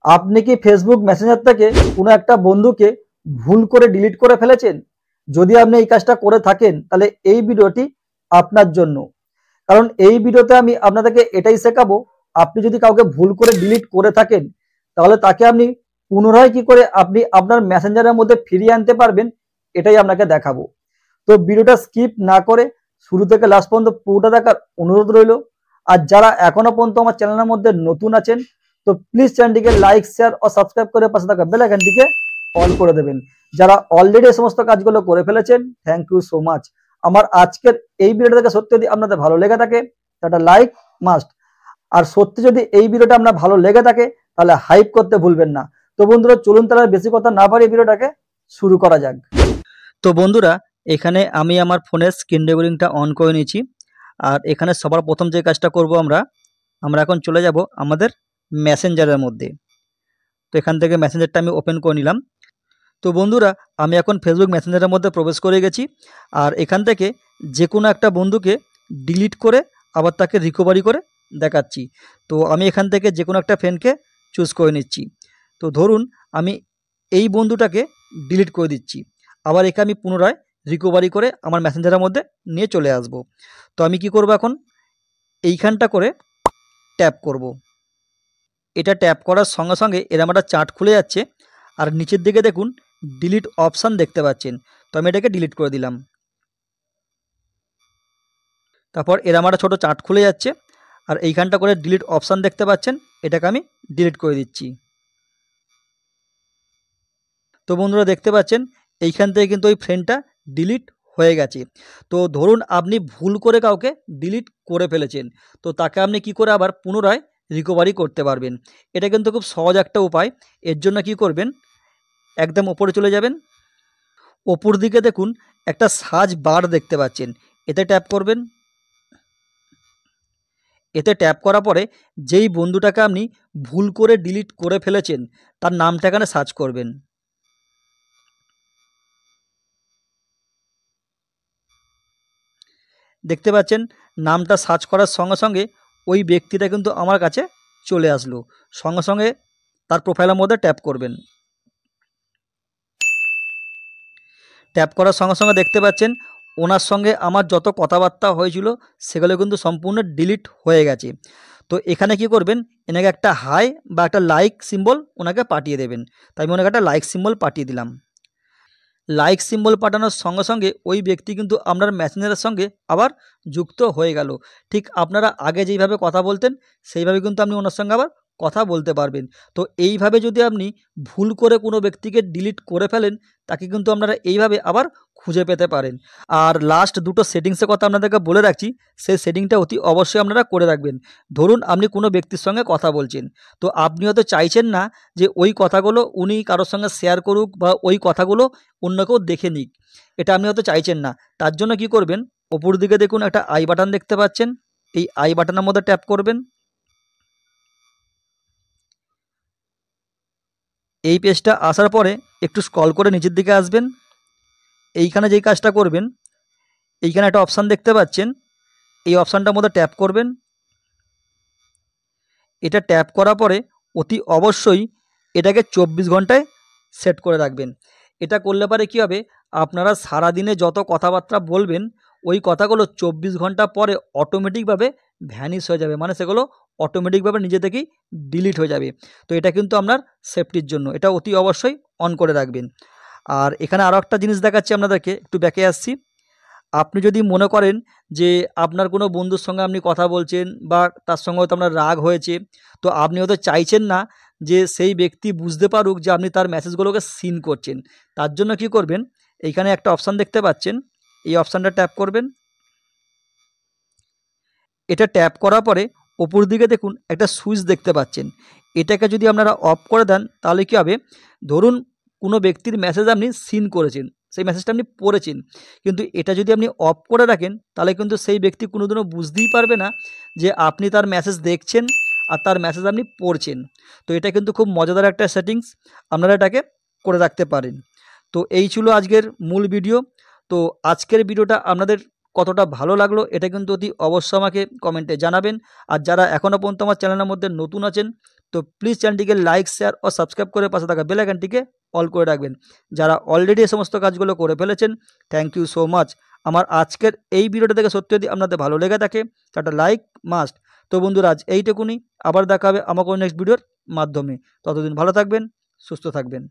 আপনি কি Facebook Messenger থেকে কোনো একটা বন্ধুকে ভুল করে ডিলিট করে ফেলেছেন? যদি আপনি এই কাজটা করে থাকেন তাহলে এই ভিডিওটি আপনার জন্য। কারণ এই ভিডিওতে আমি আপনাদেরকে এটাই শেখাবো, আপনি যদি কাউকে ভুল করে ডিলিট করে থাকেন তাহলে তাকে আপনি পুনরায় কি করে আপনি আপনার মেসেঞ্জারের মধ্যে ফিরিয়ে আনতে পারবেন, এটাই আপনাকে দেখাবো। তো ভিডিওটা স্কিপ না করে শুরু থেকে লাস্ট পর্যন্ত পুরোটা দেখার অনুরোধ রইল। আর যারা এখনো পর্যন্ত আমার চ্যানেলের মধ্যে নতুন আছেন তো প্লিজ চ্যানেলটিকে লাইক, শেয়ার ও সাবস্ক্রাইব করে পাশে থাকা বেল আইকনটিকে অল করে দেবেন। যারা অলরেডি এই সমস্ত কাজগুলো করে ফেলেছেন, থ্যাংক ইউ সো মাচ। আমার আজকের এই ভিডিওটা দেখে সত্যি যদি আপনাদের ভালো লেগে থাকে সেটা লাইক মাস্ট। আর সত্যি যদি এই ভিডিওটা আপনার ভালো লেগে থাকে তাহলে হাইপ করতে ভুলবেন না। তো বন্ধুরা চলুন তাহলে বেশি কথা না বাড়িয়ে ভিডিওটাকে শুরু করা যাক। তো বন্ধুরা এখানে আমি আমার ফোনের স্ক্রিন রেকর্ডিংটা অন করে নিয়েছি। আর এখানে সবার প্রথম যে কাজটা করব আমরা এখন চলে যাব আমাদের মেসেঞ্জারের মধ্যে। তো এখান থেকে মেসেঞ্জারটা আমি ওপেন করে নিলাম। তো বন্ধুরা আমি এখন ফেসবুক মেসেঞ্জারের মধ্যে প্রবেশ করে গেছি। আর এখান থেকে যে কোনো একটা বন্ধুকে ডিলিট করে আবার তাকে রিকভারি করে দেখাচ্ছি। তো আমি এখান থেকে যে কোনো একটা ফ্রেন্ডকে চুজ করে নিচ্ছি। তো ধরুন আমি এই বন্ধুটাকে ডিলিট করে দিচ্ছি, আবার একে আমি পুনরায় রিকভারি করে আমার মেসেঞ্জারের মধ্যে নিয়ে চলে আসব। তো আমি কি করব, এখন এইখানটা করে ট্যাপ করব। এটা ট্যাপ করার সঙ্গে সঙ্গে এরকম একটা চার্ট খুলে যাচ্ছে। আর নিচের দিকে দেখুন ডিলিট অপশান দেখতে পাচ্ছেন। তো আমি এটাকে ডিলিট করে দিলাম। তারপর এরকম একটা ছোটো চার্ট খুলে যাচ্ছে আর এইখানটা করে ডিলিট অপশান দেখতে পাচ্ছেন, এটাকে আমি ডিলিট করে দিচ্ছি। তো বন্ধুরা দেখতে পাচ্ছেন এইখান থেকে কিন্তু ওই ফ্রেন্ডটা ডিলিট হয়ে গেছে। তো ধরুন আপনি ভুল করে কাউকে ডিলিট করে ফেলেছেন, তো তাকে আপনি কি করে আবার পুনরায় রিকভারি করতে পারবেন। এটা কিন্তু খুব সহজ একটা উপায়। এর জন্য কি করবেন, একদম ওপরে চলে যাবেন। ওপর দিকে দেখুন একটা সার্চ বার দেখতে পাচ্ছেন, এতে ট্যাপ করবেন। এতে ট্যাপ করার পরে যেই বন্ধুটাকে আপনি ভুল করে ডিলিট করে ফেলেছেন তার নামটা এখানে সার্চ করবেন। দেখতে পাচ্ছেন নামটা সার্চ করার সঙ্গে সঙ্গে ওই ব্যক্তিটা কিন্তু আমার কাছে চলে আসলো। সঙ্গে সঙ্গে তার প্রোফাইলের মধ্যে ট্যাপ করবেন। ট্যাপ করার সঙ্গে সঙ্গে দেখতে পাচ্ছেন ওনার সঙ্গে আমার যত কথাবার্তা হয়েছিল সেগুলো কিন্তু সম্পূর্ণ ডিলিট হয়ে গেছে। তো এখানে কি করবেন, এনাকে একটা হাই বা একটা লাইক সিম্বল ওনাকে পাঠিয়ে দেবেন। তাই আমি ওনাকে একটা লাইক সিম্বল পাঠিয়ে দিলাম। লাইক সিম্বল পাঠানোর সঙ্গে সঙ্গে ওই ব্যক্তি কিন্তু আপনার মেসেঞ্জারের সঙ্গে আবার যুক্ত হয়ে গেল। ঠিক আপনারা আগে যেইভাবে কথা বলতেন সেইভাবে কিন্তু আপনি ওনার সঙ্গে আবার কথা বলতে পারবেন। তো এইভাবে যদি আপনি ভুল করে কোনো ব্যক্তিকে ডিলিট করে ফেলেন তাকে কিন্তু আপনারা এইভাবে আবার খুঁজে পেতে পারেন। আর লাস্ট দুটো সেটিংসের কথা আপনাদেরকে বলে রাখছি, সেই সেটিংটা অতি অবশ্যই আপনারা করে রাখবেন। ধরুন আপনি কোনো ব্যক্তির সঙ্গে কথা বলছেন, তো আপনি হয়তো চাইছেন না যে ওই কথাগুলো উনি কারোর সঙ্গে শেয়ার করুক বা ওই কথাগুলো অন্য কেউ দেখে নিক, এটা আপনি হয়তো চাইছেন না। তার জন্য কি করবেন, ওপর দিকে দেখুন একটা আই বাটন দেখতে পাচ্ছেন, এই আই বাটনের মধ্যে ট্যাপ করবেন। এই পেজটা আসার পরে একটু স্ক্রল করে নিচের দিকে আসবেন। এইখানে যেই কাজটা করবেন, এইখানে একটা অপশান দেখতে পাচ্ছেন, এই অপশানটার মধ্যে ট্যাপ করবেন। এটা ট্যাপ করার পরে অতি অবশ্যই এটাকে 24 ঘন্টায় সেট করে রাখবেন। এটা করলে পারে কী হবে, আপনারা সারাদিনে যত কথাবার্তা বলবেন ওই কথাগুলো 24 ঘন্টা পরে অটোমেটিকভাবে ভ্যানিশ হয়ে যাবে, মানে সেগুলো অটোমেটিকভাবে নিজে থেকেই ডিলিট হয়ে যাবে। তো এটা কিন্তু আপনার সেফটির জন্য এটা অতি অবশ্যই অন করে রাখবেন। আর এখানে আরও একটা জিনিস দেখাচ্ছি আপনাদেরকে, একটু ব্যাকে আসছি। আপনি যদি মনে করেন যে আপনার কোনো বন্ধুর সঙ্গে আপনি কথা বলছেন বা তার সঙ্গে হয়তো আপনার রাগ হয়েছে, তো আপনি হয়তো চাইছেন না যে সেই ব্যক্তি বুঝতে পারুক যে আপনি তার মেসেজগুলোকে সিন করছেন। তার জন্য কি করবেন, এইখানে একটা অপশান দেখতে পাচ্ছেন, এই অপশানটা ট্যাপ করবেন। এটা ট্যাপ করার পরে ওপর দিকে দেখুন একটা সুইচ দেখতে পাচ্ছেন, এটাকে যদি আপনারা অফ করে দেন তাহলে কী হবে, ধরুন কোনো ব্যক্তির মেসেজ আপনি সিন করেছেন, সেই মেসেজটা আপনি পড়েছেন, কিন্তু এটা যদি আপনি অফ করে রাখেন তাহলে কিন্তু সেই ব্যক্তি কোনোদিনও বুঝতেই পারবে না যে আপনি তার মেসেজ দেখছেন আর তার মেসেজ আপনি পড়ছেন। তো এটা কিন্তু খুব মজাদার একটা সেটিংস, আপনারা এটাকে করে রাখতে পারেন। তো এই ছিল আজকের মূল ভিডিও। তো আজকের ভিডিওটা আপনাদের কতটা ভালো লাগলো এটা কিন্তু অতি অবশ্যই আমাকে কমেন্টে জানাবেন। আর যারা এখনও পর্যন্ত আমার চ্যানেলের মধ্যে নতুন আছেন তো প্লিজ চ্যানেলটিকে লাইক, শেয়ার ও সাবস্ক্রাইব করে পাশে থাকা বেল আইকনটিকে অল করে রাখবেন। যারা অলরেডি এই সমস্ত কাজগুলো করে ফেলেছেন থ্যাংক ইউ সো মাচ। আমার আজকের এই ভিডিওটা থেকে সত্যি যদি আপনাদের ভালো লেগে থাকে একটা লাইক মাস্ট। তো বন্ধুরা আজ এইটুকুনি, আবার দেখা হবে আমাকে নেক্সট ভিডিওর মাধ্যমে। ততদিন ভালো থাকবেন, সুস্থ থাকবেন।